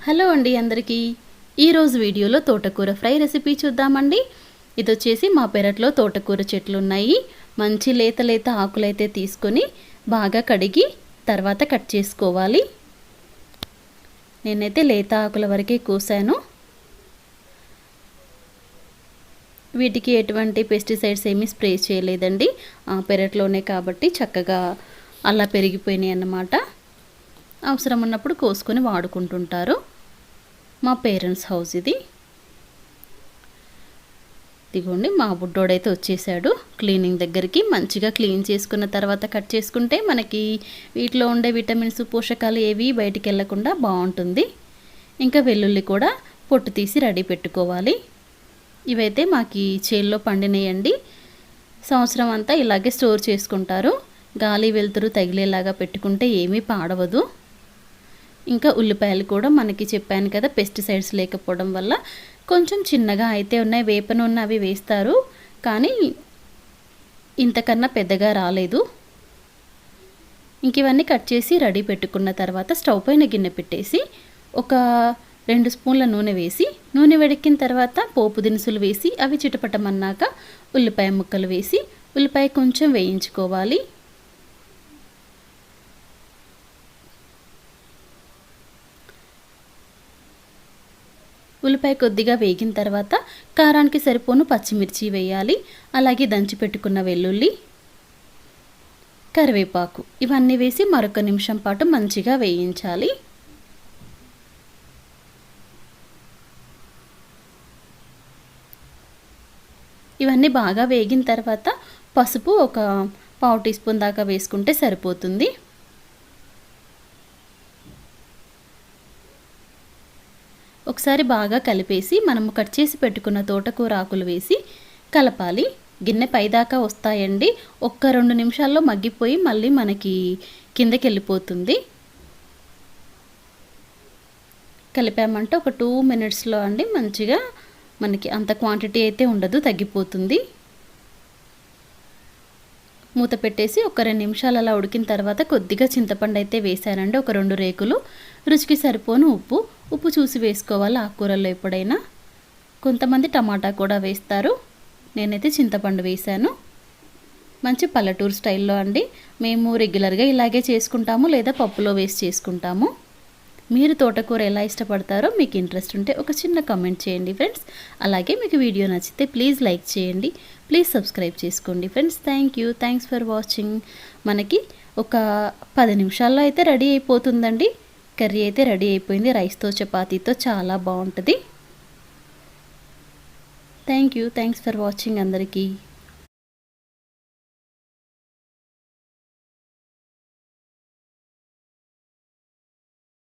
Hello అండి అందరికీ. ఈరోజు వీడియోలో తోటకూర ఫ్రై రెసిపీ చూద్దామండి. ఇది వచ్చేసి మా పెరట్లో తోటకూర చెట్లు ఉన్నాయి. మంచి లేత లేత ఆకులైతే తీసుకొని బాగా కడిగి తర్వాత కట్ చేసుకోవాలి. నేనైతే లేత ఆకుల వరకే కోసాను. వీటికి ఎటువంటి పెస్టిసైడ్స్ ఏమీ స్ప్రే చేయలేదండి. పెరట్లోనే కాబట్టి చక్కగా అలా పెరిగిపోయినాయి అన్నమాట. అవసరం ఉన్నప్పుడు కోసుకొని వాడుకుంటుంటారు. మా పేరెంట్స్ హౌస్ ఇది. ఇదిగోండి మా బుడ్డోడైతే వచ్చేసాడు క్లీనింగ్ దగ్గరికి. మంచిగా క్లీన్ చేసుకున్న తర్వాత కట్ చేసుకుంటే మనకి వీటిలో ఉండే విటమిన్స్ పోషకాలు ఏవి బయటికి వెళ్ళకుండా బాగుంటుంది. ఇంకా వెల్లుల్లి కూడా పొట్టు తీసి రెడీ పెట్టుకోవాలి. ఇవైతే మాకు చేల్లో పండినాయండి. సంవత్సరం అంతా ఇలాగే స్టోర్ చేసుకుంటారు. గాలి వెలుతురు తగిలేలాగా పెట్టుకుంటే ఏమీ పాడవదు. ఇంకా ఉల్లిపాయలు కూడా మనకి చెప్పాను కదా, పెస్టిసైడ్స్ లేకపోవడం వల్ల కొంచెం చిన్నగా అయితే ఉన్నాయి. వేప నూనె అవి వేస్తారు కానీ ఇంతకన్నా పెద్దగా రాలేదు. ఇంక ఇవన్నీ కట్ చేసి రెడీ పెట్టుకున్న తర్వాత స్టవ్ పైన గిన్నె పెట్టేసి ఒక 2 స్పూన్ల నూనె వేసి, నూనె వేడెక్కిన తర్వాత పోపు దినుసులు వేసి అవి చిటపటమన్నాక ఉల్లిపాయ ముక్కలు వేసి ఉల్లిపాయ కొంచెం వేయించుకోవాలి. ఉల్లిపాయ కొద్దిగా వేగిన తర్వాత కారానికి సరిపోను పచ్చిమిర్చి వేయాలి. అలాగే దంచి పెట్టుకున్న వెల్లుల్లి, కరివేపాకు ఇవన్నీ వేసి మరొక నిమిషం పాటు మంచిగా వేయించాలి. ఇవన్నీ బాగా వేగిన తర్వాత పసుపు ఒక 1/2 టీ స్పూన్ దాకా వేసుకుంటే సరిపోతుంది. ఒకసారి బాగా కలిపేసి మనము కట్ చేసి పెట్టుకున్న తోటకూర ఆకులు వేసి కలపాలి. గిన్నె పైదాకా వస్తాయండి. 1-2 నిమిషాల్లో మగ్గిపోయి మళ్ళీ మనకి కిందకి వెళ్ళిపోతుంది. కలిపామంటే ఒక 2 మినిట్స్లో అండి మంచిగా మనకి అంత క్వాంటిటీ అయితే ఉండదు, తగ్గిపోతుంది. మూత పెట్టేసి ఒక 2 నిమిషాలు అలా ఉడికిన తర్వాత కొద్దిగా చింతపండు అయితే వేసానండి, ఒక 2 రేకులు. రుచికి సరిపోను ఉప్పు చూసి వేసుకోవాలి ఆకుకూరల్లో ఎప్పుడైనా. కొంతమంది టమాటా కూడా వేస్తారు, నేనైతే చింతపండు వేసాను. మంచి పల్లెటూరు స్టైల్లో అండి. మేము రెగ్యులర్గా ఇలాగే చేసుకుంటాము, లేదా పప్పులో వేసి చేసుకుంటాము. మీరు తోటకూర ఎలా ఇష్టపడతారో మీకు ఇంట్రెస్ట్ ఉంటే ఒక చిన్న కామెంట్ చేయండి ఫ్రెండ్స్. అలాగే మీకు వీడియో నచ్చితే ప్లీజ్ లైక్ చేయండి, ప్లీజ్ సబ్స్క్రైబ్ చేసుకోండి ఫ్రెండ్స్. Thanks for watching. మనకి ఒక 10 నిమిషాల్లో అయితే రెడీ అయిపోతుందండి. కర్రీ అయితే రెడీ అయిపోయింది. రైస్తో చపాతీతో చాలా బాగుంటుంది. థ్యాంక్స్ ఫర్ వాచింగ్ అందరికీ.